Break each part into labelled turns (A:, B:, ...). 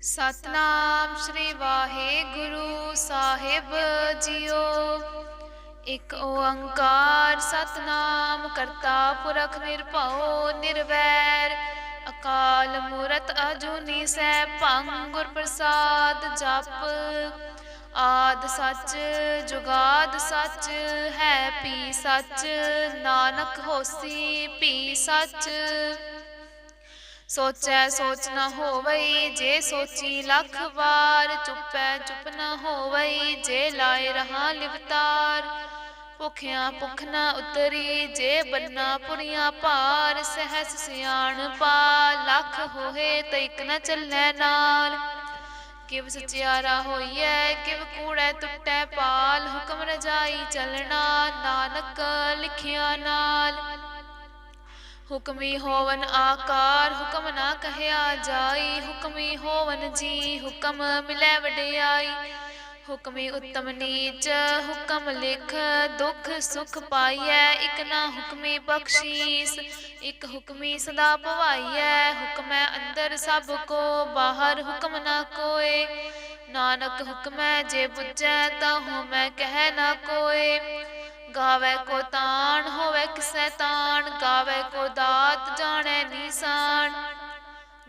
A: सतनाम श्री वाहेगुरु साहिब जियो। एक ओंकार सतनाम करता पुरख निरभਉ निर्वैर। अकाल मूरत अजूनी सैभं गुर प्रसाद जप। आद सच जुगाद सच है पी सच। नानक होसी पी सच। सोचै सोच न होवई जे सोची लख वार। चुपै चुप न होवई जे लाए रहा लिवतार। भुखिया भुख न उतरी जे बन्ना पुरिया भार। सहस सियाण पा लख होए तैक न चलै नाल। किव सचियारा होइए किव कूड़ै टुटै पाल। हुक्म रजाई चलना नानक लिखिया नाल। हुक्मी होवन आकार हुक्म ना कहया जाई। हुक्मी होवन जी हुक्म मिलै वडियाई। हुक्मी उत्तम नीच हुक्म लिख दुख सुख पाइयै। इक ना हुक्मी बख्शीस इक हुक्मी सदा भवाइयै। हुक्मै अंदर सब को बाहर हुक्म ना कोय। नानक हुक्मै जे बुझै ताहू मैं कह ना कोय। गावै को तान होवै किसै तान। गावै को दात जानै निशान।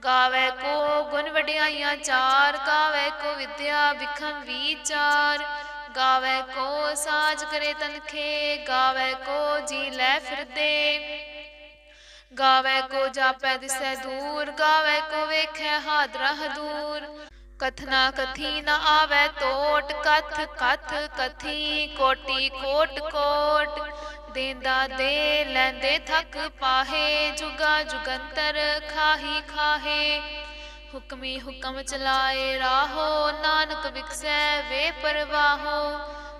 A: गावै को गुण वडियाइयां चार। गावै को विद्या विखम विचार। गावै को साज करे तनखे। गावै को जी लै फिरदे। गावै को जापै दिसै दूर। गावै को वेखै हादरा हदूर। कथना कथी न आवै तोट। कथ कथ कथी कोटि कोट कोट। देंदा दे लैंदे थक पाहे। जुगा जुगंतर खाही खाहे। हुक्मी हुक्म चलाए राहो। नानक विकसै वे परवाहो।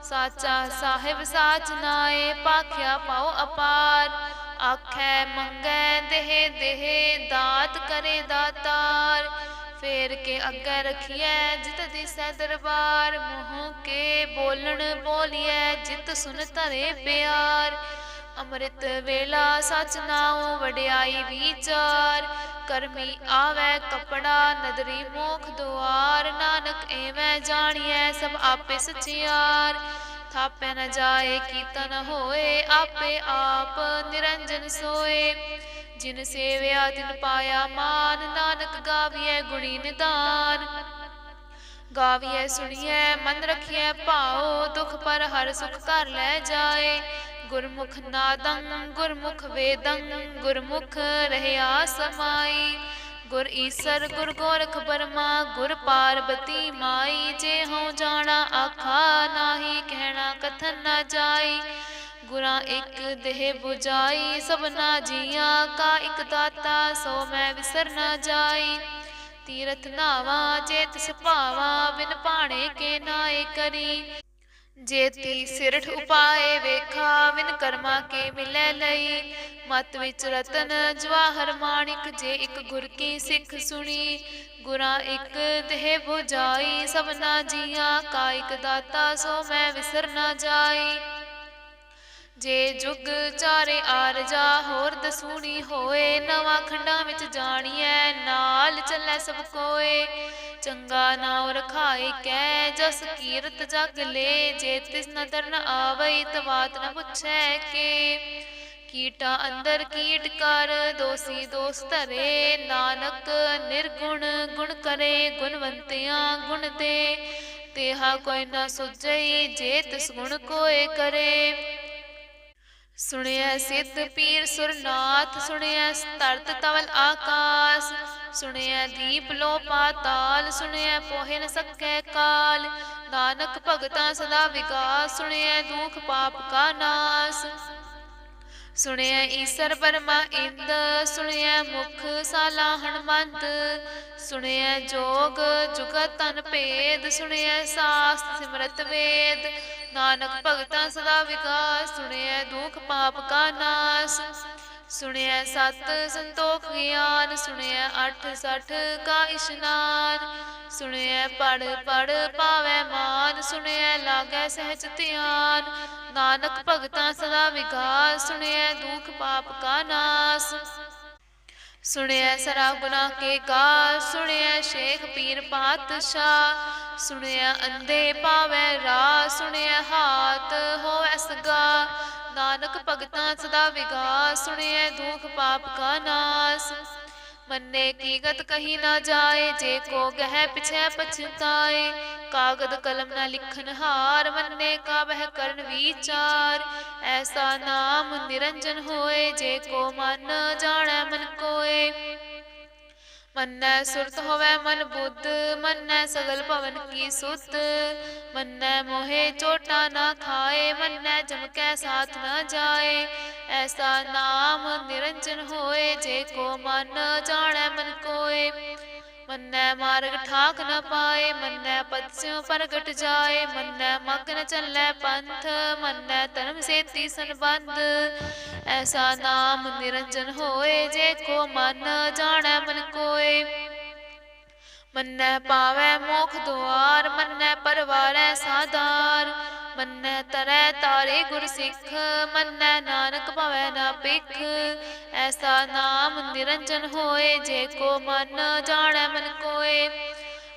A: साचा साहिब साच नाए भाख्या पाओ अपार। आखै मंगै देह देह दात करे दातार। फेर के अग्गै रखिए जित दिसै दरबार। मुँह के बोलन बोलिए जित सुन धरे प्यार। अमृत वेला सच नाओ वडियाई विचार। करमी आवै कपड़ा नदरी मोख दुआर। नानक एवं जानिए सब आपे सचियार। थापै न जाए कीता न होए आपे आप निरंजन सोए। जिन सेवया तिन पाया मान। नानक गाविए गुणी निदान। गाविए सुनिए मन रखिए भाओ। दुख पर हर सुख कर लै जाए। गुरमुख नादं गुरमुख वेदं गुरमुख रहया समाई। गुर ईसर गुर गोरख बर्मा गुर पार्वती माई। जे हों जाना आखा नाही कहना कथन न जाई। गुरा एक देह बुझाई सबना जिया का। एक दाता सो मैं विसर न जाई। तीरथ नावा जे तिस भावा बिन भाणे के नाए करी। जेती सिरठ उपाए वेखा विन कर्मा के मिलै लई। मत विच रतन जवाहर माणिक जे एक गुर की सिख सुनी। गुरा एक देह बुझाई सबना जिया का। एक दाता सो मैं विसर न जाई। जे जुग चारे आरजा होर दसूनी होए। नवा खंडा विच जानिए नाल चलै सब कोए। चंगा नाम रखाए कै जस कीरत जग ले। जे तिस नदर न आवई तवात न पुछै के। कीटा अंदर कीट कर दोषी दोष धरे। नानक निर्गुण गुण करे गुणवंतियां गुण दे। तेहा कोई न सुझई जे तिस गुण कोय करे। सुनिए सिद्ध पीर सुरनाथ सुनिए तरत तवल आकाश। सुनिए दीप लो पाताल सुनिए पोहे न सकै काल। नानक भगता सदा विकास सुनिए दुख पाप का नाश। सुनिए ईसर बर्मा इंद सुनिए मुख साला हनुमंत। सुनिए जोग जुगत तन भेद सुनिए शास्त्र सिमरत वेद। नानक भगता सदा विकास सुनिए दुख पाप का नाश। सुनिए सत संतोख ज्ञान सुनिए अठ सठ का इशनान। सुनिए पढ़ पढ़ पावै मान सुनिए लागै सहज ध्यान। नानक भगता सदा विकास सुनिए दुख पाप का नाश। सुनिए सरा गुनाह के गाल, सुनिए शेख पीर पातशाह, सुनिए अंधे पावे राह, सुनिए हाथ होवे सगा, नानक भगतां सदा विगास, सुनिए दुख पाप का नाश। मन्ने की गत कही ना जाए, जे को गह पिछे पछताए, कागद कलम न लिखन हार, मन्ने का वह करन विचार। ऐसा नाम निरंजन होए, जे को मन जाने मन कोय। मन्नै सुरत होवे मन बुद्ध, मन्नै सगल पवन की सुत, मन्नै मोहे चोटा ना खाए, मन्नै जम कै साथ न जाए। ऐसा नाम निरंजन होए, जे को मन जाने मन कोय। मन्नै मार्ग ठाक न पाए, मन्नै पद स्यों प्रगट जाए, मन्नै मग्न चलै पंथ, मन्नै धर्म सेती संबंध। ऐसा नाम निरंजन होए, जे को मन जाने मन कोय। मन्नै पावै मोख द्वार, मन्नै परवारै साधार, मन्नै तरै तारे गुर सिख, मन्नै नानक भवै ना पिख। ऐसा नाम निरंजन होए, जे को मन जाने मन कोय।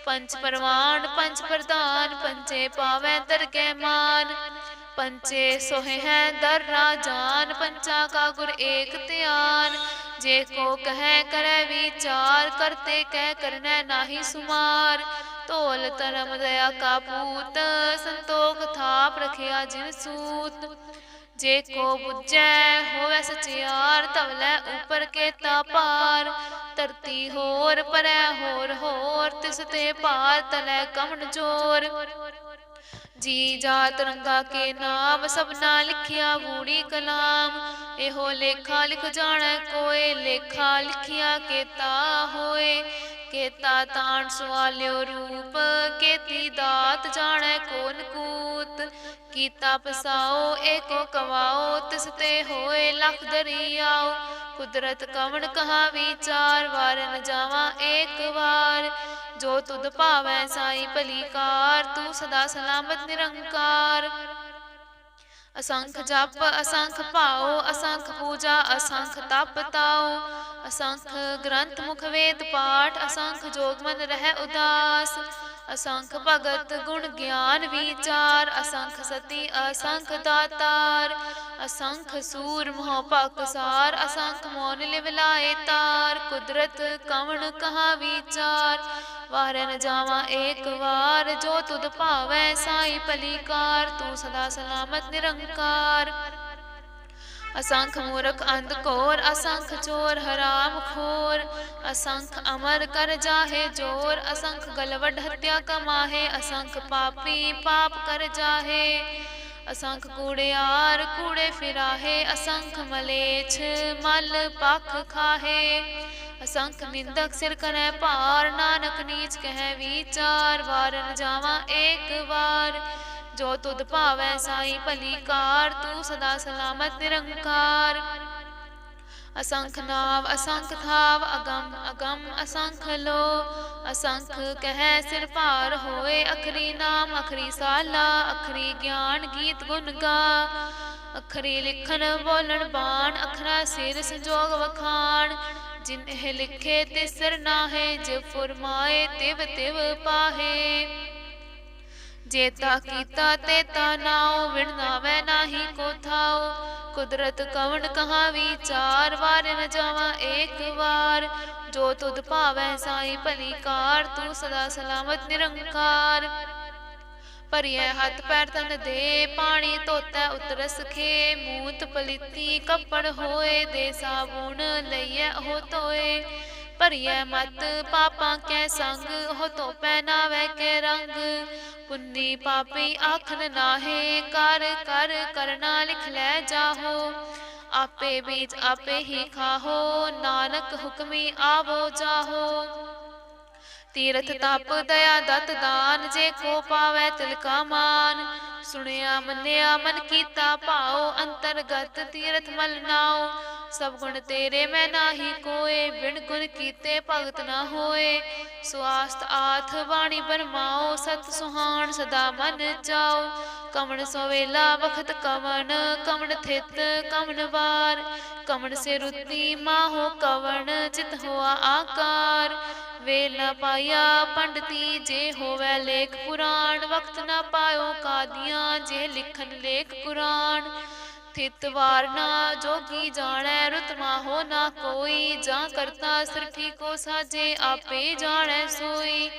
A: पंच परवान पंच प्रधान, पंचे पावै दरगह मान, पंचे सोहे हैं दर राजान, पंचा का गुर एक ध्यान। जे को कह करे विचार, करते कह करना नाही सुमार। तोल धर्म दया का पूत, संतोख थाप रखिया जिन सूत। जे को बुझै होवे सचियार, तवलै ऊपर के पार। धरती होर परै होर होर, तिस ते पार तलै कमन जोर। जी जात रंगा के नाम, सबना लिखिया बूढ़ी कलाम। एहो लेखा लिख जाने कोय, लेखा लिखिया केता होए। केता तान सुआल्यो रूप, केती दात जाने कोन कूत। कीता पसाओ एको कवाओ, तिस ते होए लख दरियाओ। कुदरत कवण कहा विचार, वार न जावा एक बार। जो तुद भावै साई भलीकार, तू सदा सलामत निरंकार। असंख जप असंख भाओ, असंख पूजा असंख तप ताओ। असंख ग्रंथ मुख वेद पाठ, असंख जोग मन रह उदास। असंख भगत गुण ज्ञान विचार, असंख सती असंख दातार। असंख सूर मोह पाकसार, असंख मौन लिव लाए तार। कुदरत कवण कहा विचार, वार न जावा एक वार। जो तुद भावै साई भलीकार, तू सदा सलामत निरंकार। असंख मूर्ख अंध घोर, असंख चोर हराम खोर। असंख अमर कर जाहे जोर, असंख गलवड हत्या कमाहे। असंख पापी पाप कर जाहे, असंख कूड़ियार कूड़े फिराहे। असंख मलेच्छ मल पख खाहे। असंख निंदक सिर करै भार, नानक नीच कह विचार। वार न जावा एक बार, जो तुद भावै साई भलीकार। तू सदा सलामत निरंकार। असंख नाव असंख थाव, अगम अगम असंख लो। असंख कह सिर भार होए, अखरी नाम अखरी साला। अखरी ज्ञान गीत गुण गा, अखरी लिखन बोलन बाण। अखरा सिर संजोग वखाण, जिन्ह लिखे तिस सिर नाहे। जिव फुरमाए तिव तिव पाहे। जेता कीता तेता नाओ, विण नावै नाही को थाओ। कुदरत कवण कहा विचार, वार न जावा एक बार। जो तुद भावै साई भलीकार, तू सदा सलामत निरंकार। भरिए हथ पैर तन दे, पानी धोतै उतरस खे। मूत पलीती कपड़ होए, दे साबुन लइयै ओह धोए। भरिए मत पापां कै संग, ओह धोपै नावै के रंग। पुन्नी पापी आखन नाहे, कर कर करना लिख लै जाहो। आपे बीज आपे ही खाहो, नानक हुक्मी आवो जाहो। तीरथ तप दया दत दान, जे को पावै तिल का मान। सुनिया मन्निया मन कीता भाओ, अंतरगत तीरथ मल नाओ। सब गुण तेरे मैं नाही कोय, बिन गुण कीते भगत न होए। सुआस्त आथ बाणी बरमाओ, सत सुहान सदा मन जाओ। कमन सवेला बखत कवन, कमन थित कमन वार। कमन से रुति माहो कवन, चित होआ आकार। वेल न पाया पंडिती, जे होवै लेख पुराण। वक्त न पायो कादियाँ, जे लिखन लेख कुरान। थित वार ना जोगी जानै, रुत माहो ना कोई। जा करता सृष्टि को साजे, आपे जानै सोई।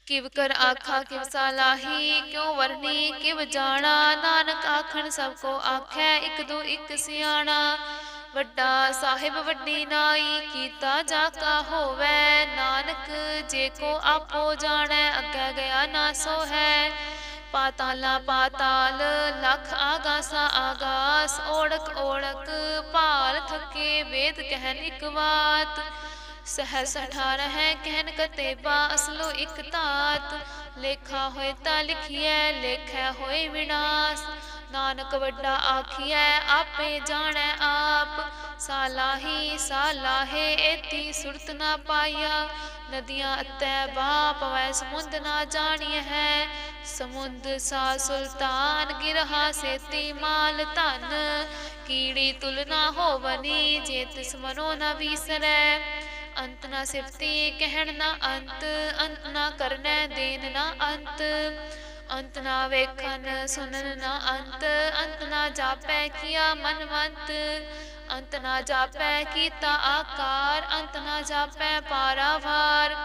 A: किव कर आखा किव सालाही, क्यों वरनी किव जाना। नानक आखन सबको आखै, इक दो इक सियाणा। वड्डा साहिब वड्डी नाई, कीता जाका होवै। नानक जे को आपो जानै, अग्गै गया ना सो है। पाताला पाताल लख आगासा आगास। ओढ़क ओढ़क पाल थके, वेद कहन इक बात। सहस 18 कहन कतेबा, असलो इक तात। लेखा होए ता लिखिए, लेखै होए विनाश। नानक वड्डा आखिए, आपे जानै आप। सालाही सालाहे, एती सुरत ना पाया। नदियाँ अतै बहा पवै, समुंद ना जानिए है। समुंद सा सुल्तान, गिरहा सेती माल धन। कीड़ी तुलना होवनी, जे तिस मनो न विसरै। अंत ना सिफती कहन ना अंत, अंत ना करनै देन ना अंत। अंत ना वेखन सुनन ना अंत, अंत ना जापै किया मनवंत। अंत ना जापै कीता आकार, अंत ना जापै पारावार।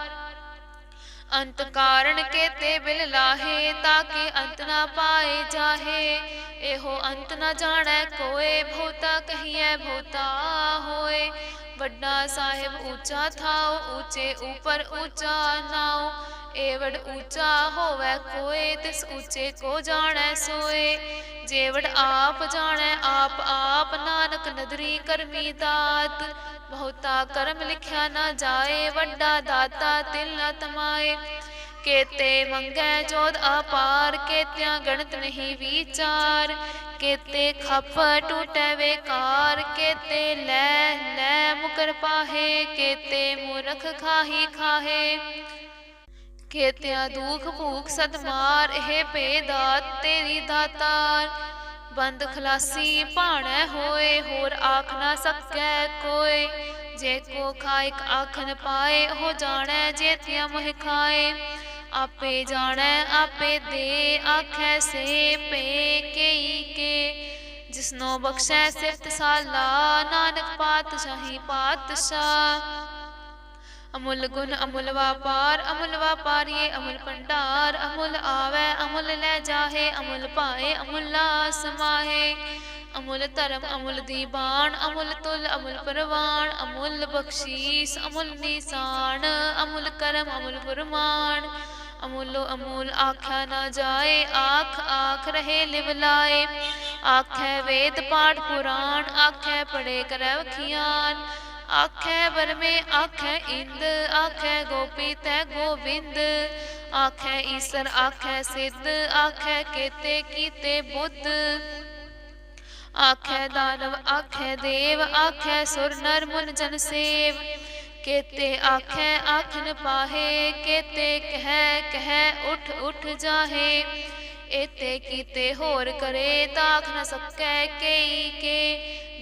A: अंत कारण केते बिल लाहे, ताके अंत ना पाए जाहे। एहो अंत न जानै कोय, बहुता कहिए बहुता होए। वड्डा साहिब ऊंचा थाओ, ऊंचे ऊपर ऊंचा नाओ। एवड ऊंचा होवै कोय, तिस ऊंचे को जानै सोए। जेवड आप जानै आप आप, नानक नदरी करमी दात। बहुता कर्म लिखिया न जाए, वड्डा दाता तिल न तमाए। केते मंगै जोध अपार, केत्या गणत नहीं विचार। केते खप टूटै बेकार, केते लै लै मुकर पाहे। केते मूरख खाही खाहे, केत्या दुख भूख सद मार। हे बेदात तेरी दातार, बंद खलासी भाणै होए। होर आख ना सकै कोय, जे को खाइक आखन पाए। हो जानै जेतिया मोह खाए। आपे जानै आपे दे, आखै से पे केई के। जिसनो बख्शै सिफत साला, नानक पातशाही पातशाह। अमुल गुण अमुल वापार, अमुल वापारिये अमुल भंडार। अमुल आवे अमुल लै जाहे, अमुल पाए अमुल लास माहे। अमुल धर्म अमुल दीवान, अमुल तुल अमुल परवान। अमुल बख्शीस अमुल निशान, अमुल करम अमुल गुरमान। अमूलो अमूल आख्या न जाए, आख आख रहे लिवलाए। आखै वेद पाठ पुराण, आखै पढ़े करै वखियान। आखै बरमे आखै इंद, आखै गोपी तै गोविंद। आखै ईसर आखै सिद्ध, आखै केते कीते बुद्ध। आखै दानव आखै देव, आखै सुर नर मुन जन सेव। केते आखै आखन पाहे, केते कहै कहै उठ उठ जाहे। एते कीते होर करे, ताख न सकै केई के।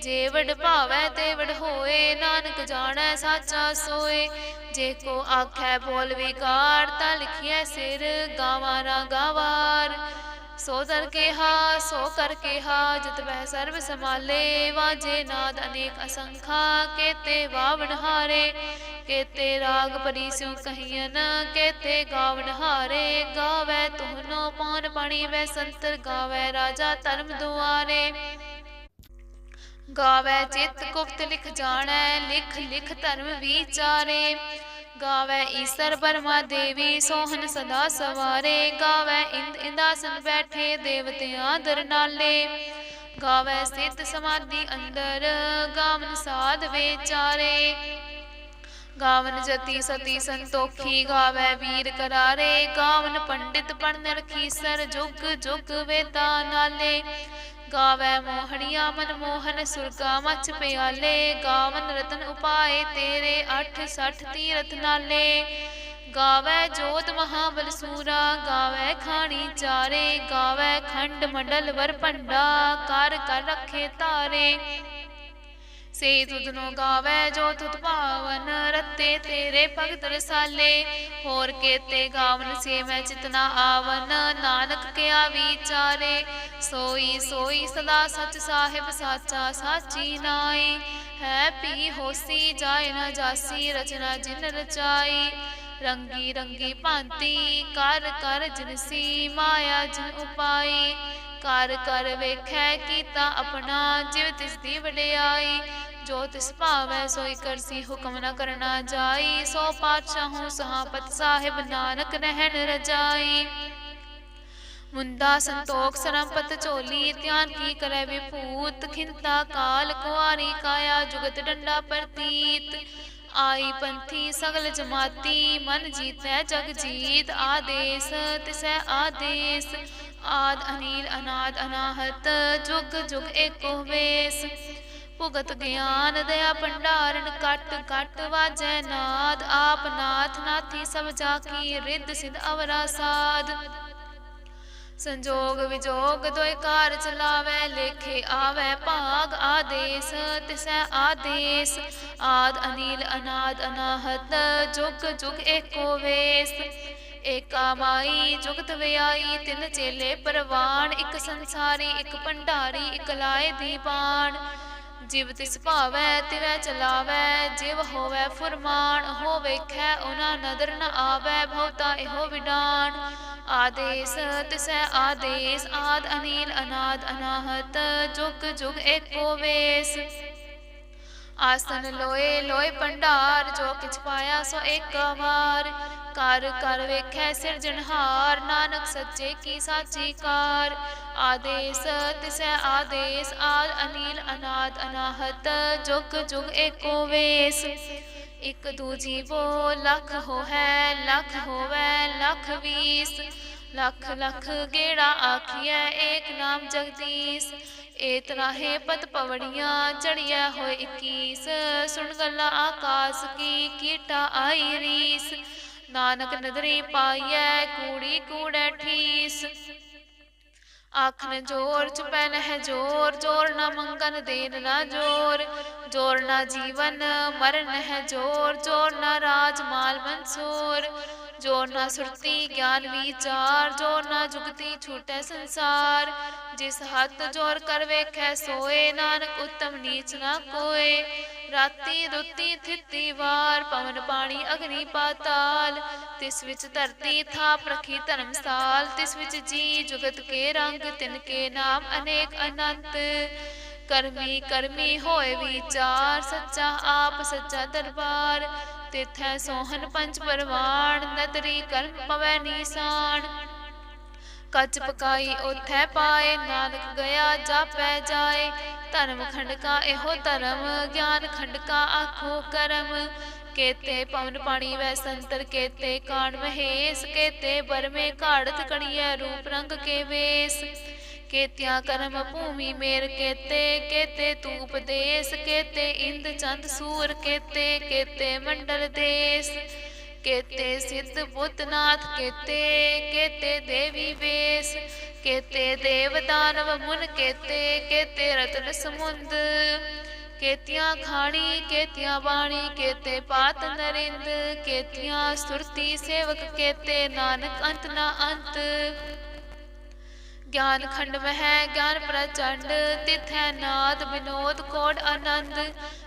A: जेवड भावै तेवड होए, नानक जानै साचा सोए। जे को आखै बोल विगाड़, ता लिखिए सिर गावा ना गावार। सो दर के हा सो कर के हा, जित वह सर्व संभाले। वाजे नाद अनेक असंखा, केते वावन हारे। केते राग परी स्यों कहियन, केते गावन हारे। गावै तुहनो पान पाणी वै संतर, गावै राजा धर्म दुआरे। गावै चित गुप्त लिख जानै, लिख लिख धर्म विचारे। गावै ईसर बर्मा देवी, सोहन सदा सवारे। गावै इंद इंदासन बैठे, देवतियां दर नाले। गावै सिद्ध समाधि अंदर, गावन साध विचारे। गावन जति सती संतोखी, गावै वीर करारे। गावन पंडित पढ़न रखीसर, जुग जुग वेदा नाले। गावै मोहनिया मनमोहन सुरगा मच प्याले, गावन रतन उपाय तेरे 68 तीरथ नाले। गावै जोत महाबल सूरा, गावै खानी चारे, गावै खंड मंडल वर भंडा, कर कर रखे तारे। से तुधनो गावै जो तुध पावन, रत्ते तेरे भगत रसाले। होर केते गावन से मैं चितना आवन, नानक क्या विचारे। सोई सोई सदा सच साहिब साचा साची नाई, है पी होसी जाए न जासी रचना जिन रचाई। रंगी रंगी भांति कर कर जिनसी, माया जिन उपाई। कर कर वेखै कीता अपना, जिव तिसदी वडियाई। जो तिस भावै सोई करसी, हुक्म न करना जाई। सो पातशाहों सहापत साहिब, नानक रहन रजाई। मुंदा संतोख सरमपत चोली, ध्यान की करे विभूत। खिंता काल कुआरी काया, जुगत डंडा प्रतीत। आई पंथी सगल जमाती, मन जीतै जग जीत। आदेश तिसै आदेश, आद अनील अनाद अनाहत। जुग जुग एको वेस, भुगत ज्ञान दया भंडारण। कट कट वाजै नाद, आप नाथ नाथी सब जाकी। रिद्ध सिद्ध अवरा साध, संजोग विजोग दोय कार चलावै। लेखे आवै भाग, आदेश तिसै आदेश। आद अनील अनाद अनाहत, जुग जुग एको वेस। एका माई जुगत व्याई, तिन चेले परवान। इक संसारी इक भंडारी, इक लाए दीवान। जिव तिस भावै तिवै चलावै, जिव होवै फुरमान। हो वेखै उना नदर न आवै, बहुता एहो विडान। आदेश तिसै आदेश, आद अनील अनाद अनाहत। जुग जुग एको वेस। आसन लोए लोए भंडार, जो किछ पाया सो एक वार। कर कर वेखै सिरजनहार, नानक सच्चे की साची कार। आदेश तिसै आदेश, आद अनील अनाद अनाहत। जुग जुग एको वेस। इक दूजी वो लख हो है, लख होवै लख बीस। लख लख गेड़ा आखिए, एक नाम जगदीश। एतना है पत पवड़ियाँ, चढ़िया होए 21। सुन गला आकाश की, कीटा आई रीस। नानक नदरी पाइयै, कूड़ी कूड़ै ठीस। आखन जोर चुपै नह जोर, जोर न मंगन देन न जोर। जोर न जीवन मरन है जोर, जोर न राज माल मंसूर। जोर न सुरती ज्ञान विचार, जोर न जुगती छूटै संसार। जिस हत जोर कर वेखै सोए, नानक उत्तम नीच न कोय। राती रुती थिती वार, पवन पानी अग्नि पाताल। तिस विच धरती थाप रखी धर्मस्थाल। तिस विच जी जुगत के रंग, तिनके नाम अनेक अनंत। करमी करमी होए विचार, सच्चा आप सच्चा दरबार। तिथै सोहन पंच परवान, नदरी कर्म पवै निशान। कच पकाई ओथै पाए, नानक गया जापै जाए। धर्म खंड का एहो धर्म, ज्ञान खंड का आखो करम। केते पवन पानी वै संतर, केते कान महेश। केते बर में काढ़त कड़ियै, रूप रंग के वेश। केत्या कर्म भूमि मेर केते, केते तू उपदेश। केते इंद चंद सूर केते, केते मंडल देश। केते सिद्ध बुद्धनाथ केते, केते देवी वेश। केते देव दानव मुन केते, केते रत्न समुंद। केतियां खाणी केतियां बाणी, केते पात नरिंद। केतियां सुरती सेवक केते, नानक अंत ना अंत। ज्ञान खंड में है ज्ञान प्रचंड, तिथै नाद विनोद कोड आनंद।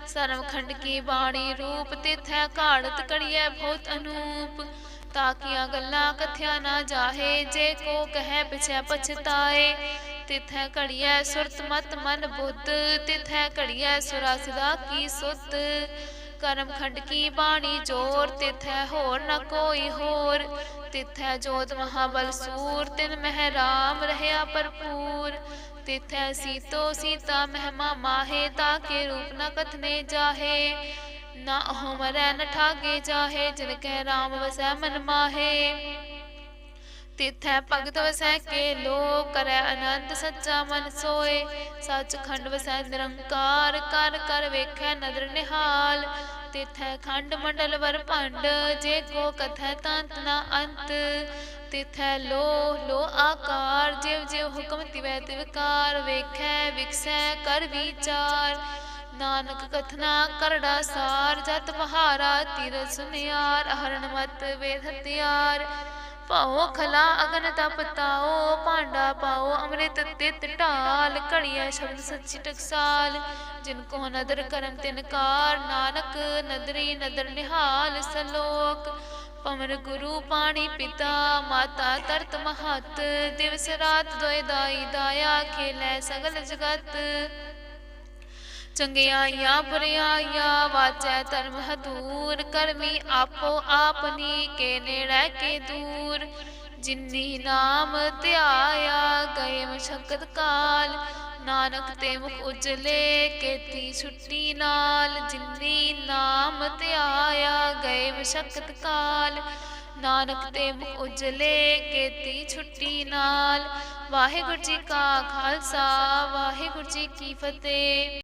A: सर्व खंड की बाणी रूप, तिथै काढ़त कड़ियै बहुत अनूप। ताकिया गल्ला कथ्या ना जाहे, जे को कहे पिछै पछताए। तिथै घड़ियै सुरत मत मन बुद्ध, तिथै घड़ियै सुरा सिदा की सुध। कर्म खंड की बाणी जोर, तिथै होर न कोई होर। तिथै जोत महाबल सूर, तिन मह राम रहया भरपूर। तिथै सीतो सीता महमा माहे, ताके रूप न कथने जाहे। ना अहो मरै न ठागे जाहे, जिनकै राम वसै मन माहे। तिथै भगत वसै के लो, करै आनंद सच्चा मन सोए। सचखंड वसै निरंकार, कर कर वेखै नदर निहाल। तिथै खंड मंडल वर भंड, जे को कथै तंत न अंत। तिथै लो आकार, जिव जिव हुक्म तिवै तिवकार। वेखै विकसै कर विचार, नानक कथना करड़ा सार। जत पहारा तिर सुनियार, हरण मत वेद हथियार। पाओ खला अगन तप ताओ, भांडा पाओ अमृत तित ढाल। घड़िया शब्द सच्ची टकसाल, जिनको नदर करम तिनकार। नानक नदरी नदर निहाल सलोक। पवन गुरु पाणी पिता, माता तरत महत। दिवस रात दोए दाई दाया, खेलै सगल जगत। चंगियाइयां बुरियाइयां वाचै धर्म हदूर। करमी आपो आपनी, के नेड़ै के दूर। जिन्नी नाम ध्याया, गए मशक्कत काल। नानक ते मुख उजले, केती छुट्टी नाल। जिन्नी नाम ध्याया, गए मशक्कत काल। नानक ते मुख उजले, केती छुट्टी नाल। वाहिगुरू जी का खालसा, वाहिगुरू जी की फतेह।